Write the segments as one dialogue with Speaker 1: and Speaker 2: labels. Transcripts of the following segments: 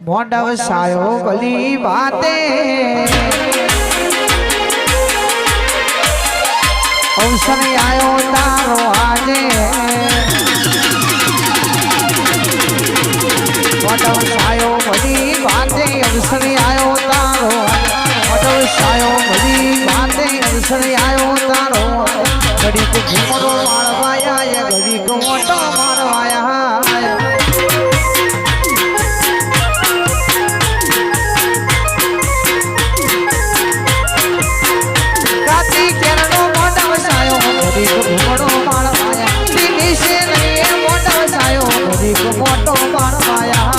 Speaker 1: મોંડવ સાયો ભલી વાતે અવસર આયો તારો આજે મોંડવ સાયો ભલી વાતે અવસર આયો તારો મોંડવ સાયો ભલી વાતે અવસર આયો તારો ઘડીક ઘૂમરો મારવાયા ઘડીક મોટો મારવાયા ઘૂમડો માળવાયા દીદી છે નહીં મોટો સાયો ઘડીક મોટો માળવાયા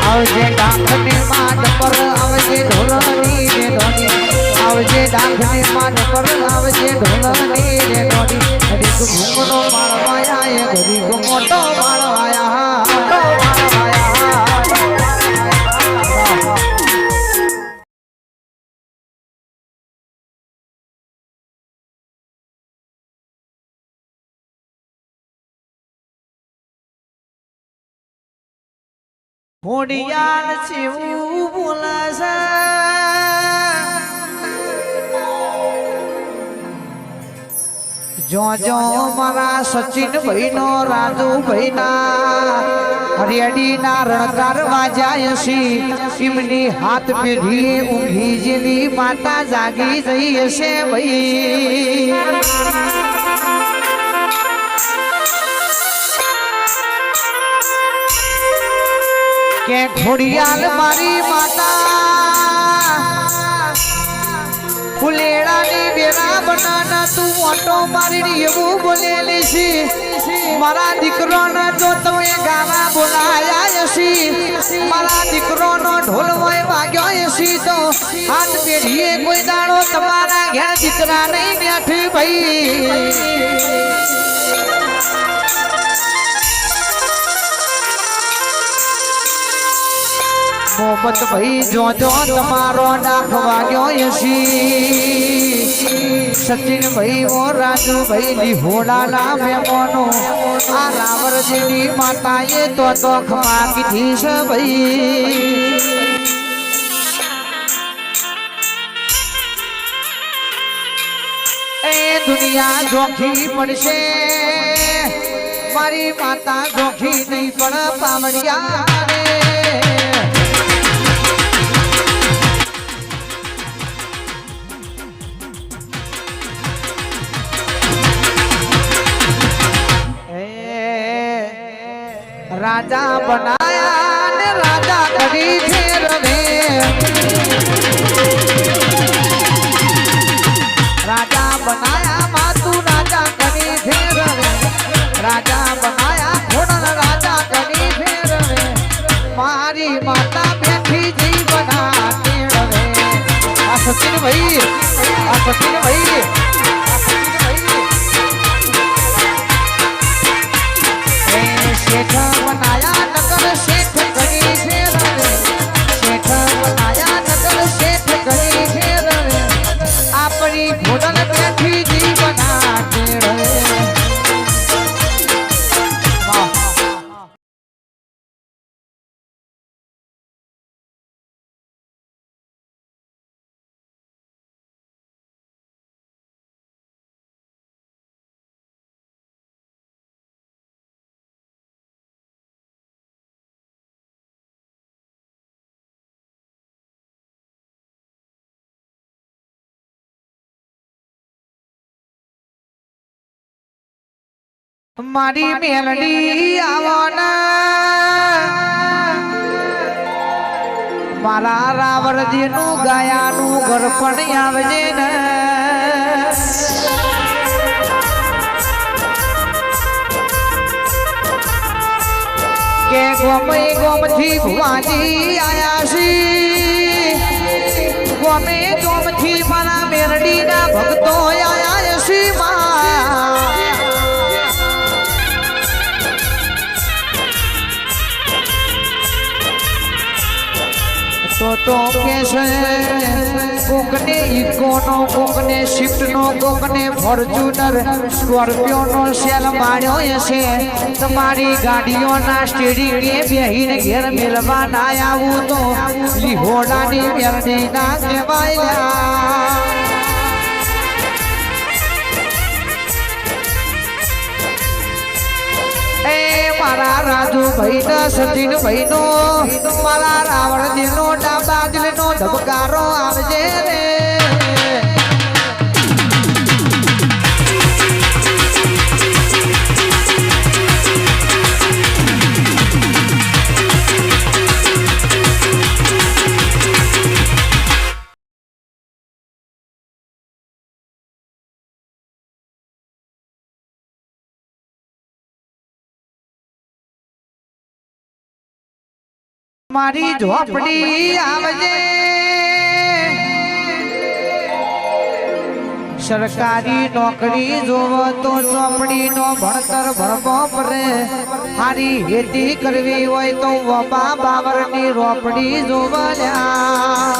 Speaker 1: આવજે ડાંખની માટ પર આવજે ઢોલની રે ડોડી આવજે ડાંખની માટ પર આવજે ઢોલની રે ડોડી ઘડીક ઘૂમડો માળવાયા ઘડીક મોટો માળવાયા મોટો માળવાયા મોડિયાન શિવું બોલાશે જો જો મારા સચિન ભાઈનો રાજુ ભાઈના હરિયાળીના રણકાર વાજાય છે એમની હાથ પેઢીએ ઊંઘી જેલી માતા જાગી જઈ હશે ભાઈ કે ખોડિયાલ મારી માતા ફુલેડાની બેરા બનાના તું ઓટો મારી એવું બોલેલી છે મારા દીકરોને જો તમે ગાવા બોલાયા છે મારા દીકરોનો ઢોલ હોય વાગ્યો છે તો હાથ પેઢીએ કોઈ દાડો તમારા ઘેર દીકરા નહીં બેઠી ભાઈ મોહમ્મદ ભાઈ જો તમારો ડાક વાગ્યો યસી સચિન ભાઈ ઓ રાજુ ભાઈ લીહોડા ના મેમોનો આ રાવરજીની માતાએ તો ખમા કીધી છે ભાઈ એ દુનિયા જોખી પડશે મારી માતા જોખી નહીં પણ પામડિયા राजा बनाया ने राजा करी फेर रे राजा बनाया मातू राजा करी फेर रे राजा बनाया घोड़ा राजा करी फेर रे मारी माता बैठी जी बना तेड़ रे आ सचिन भाई शेठ बनाया नगर शेठ गनी फेर रे शेठ बनाया नगर शेठ गनी फेर रे आपरी घोड़न बैठी जी बना तेड़ रे मारी मेलडी आवना मारा रावरजी नु गाया नु घर पण आवजे ने के गोमे गोम थी भुवाजी आया सी गोमे गोम थी मारा मेलडी ना भक्तो आया सी मां तो તો કે છે કોકને ઇકોનો કોકને સ્વિફ્ટનો કોકને ફોર્ચ્યુનર સ્કોર્પિયોનો સેલ માર્યો હશે તમારી ગાડીઓના સ્ટેરિંગે બેહીને ઘેર મેળવા ના આવું તો લીહોડાની મેરડી ના કહેવાય મારા રાજુ ભાઈ ને સચિન ભાઈ નો મારા રાવણ દિલ નો ડાબા દિલ નો ધબકારો આવજે રે મારી ઝોપડી આવજે સરકારી નોકરી જોવો તો ચોપડી નો ભણતર ભણવો પડે હારી ખેતી કરવી હોય તો વબા બાવરની રોપડી જોવલ્યા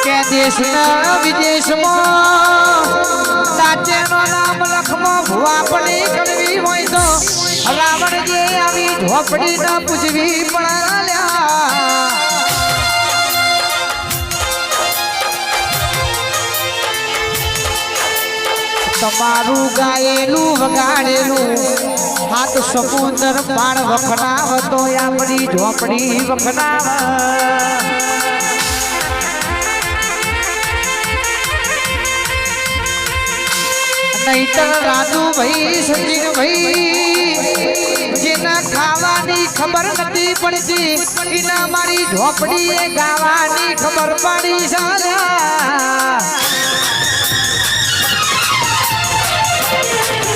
Speaker 1: કે દેશના વિદેશમાં સાચેનો નામ લખમાં ભુવાપણી કરવી હોય તો રાવણજી આવી ઝોપડી ન પૂછવી પડ્યા તમારું ગાયેલું વગાડેલું હાથ સમુદ્ર પાણ વખણાવ તો આપણી ઝોપડી વખણાવ નહીતર રાજુ ભાઈ સચિન ભાઈ જેના ખાવાની ખબર નથી પડતી એના મારી ઝોપડી એ ગાવાની ખબર પડી સારા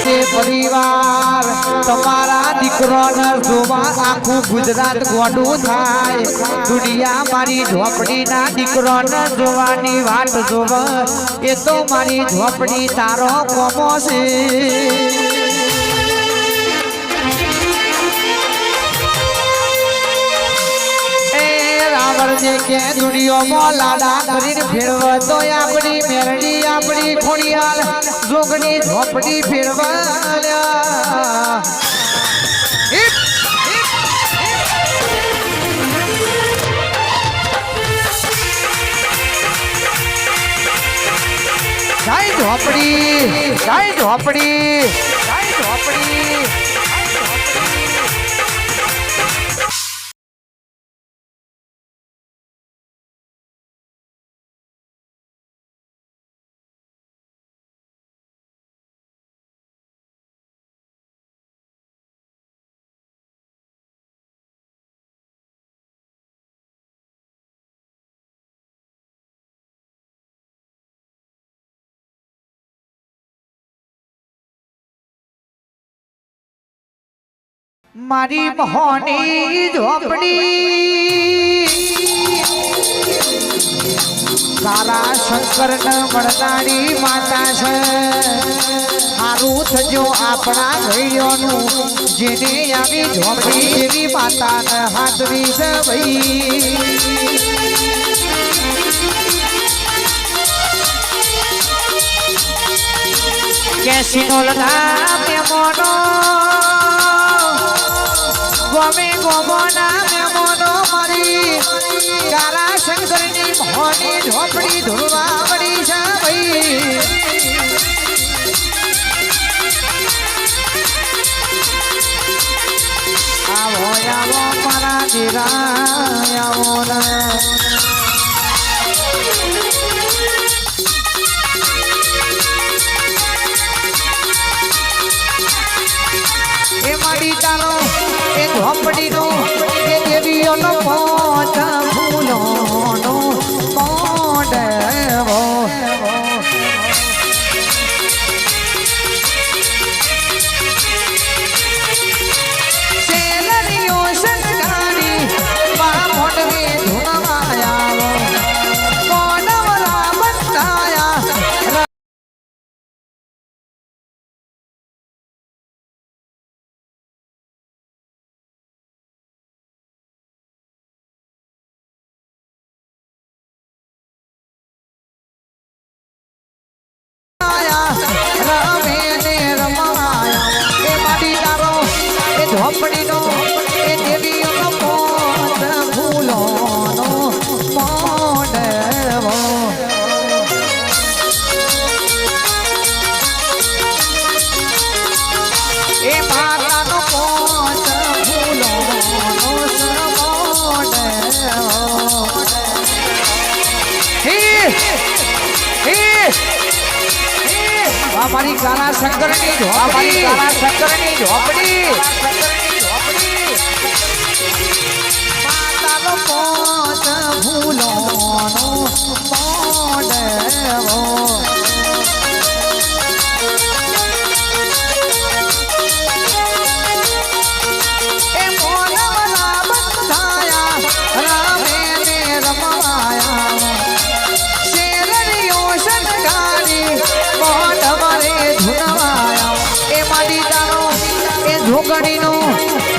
Speaker 1: તે પરિવાર તમારા દીકરોને જોવા આખું ગુજરાત ગોડું થાય દુનિયા મારી ઝોપડીના દીકરોને જોવાની વાટ જોવ એ તો મારી ઝોપડી તારો કોમો છે રાવણને કે દુનિયામાં લાડા કરીને ફેરવ તો આપણી મેરડી આપણી ખોડિયાલ જોગની ઝોપડી ફેરવાલ્યા જય ઝોપડી જય ઝોપડી જય ઝોપડી મારી મોહની ઝોપડી તારા શંકર ન મળનારી માતા છે સારું થજો આપણા ભાઈઓનું જેને આવી ઝોપડી એવી માતાને હાથવી છે ભાઈ કેસીનો લગા મેમોનો ગમે ગોમોના મેમોનો મારી તારા શંકરની મોહની ઝોપડી ધોળવા પડી છે ભાઈ આવો આવો મારા દીરા આવો એ મારી તારો એ ઝોપડીનો એ દેવીઓનો પોત ફૂલોનો મોડવો શેલરીઓ શણગારી મા મોડવે અમારી કાલા શંકરની ઝોપડી માતાનો પોત ભૂલોનો મોડવો એ મોનવલા બંધાયા રામે ને રમવાયા શેરણીઓ શણગારી મોઢવરે ધુનવાયા એ માડીદાનો એ ઝોગડીનો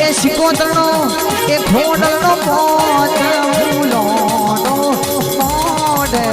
Speaker 1: એ શિકોતરનો એ ઘોડલનો પોત ભૂલોનો મોઢવો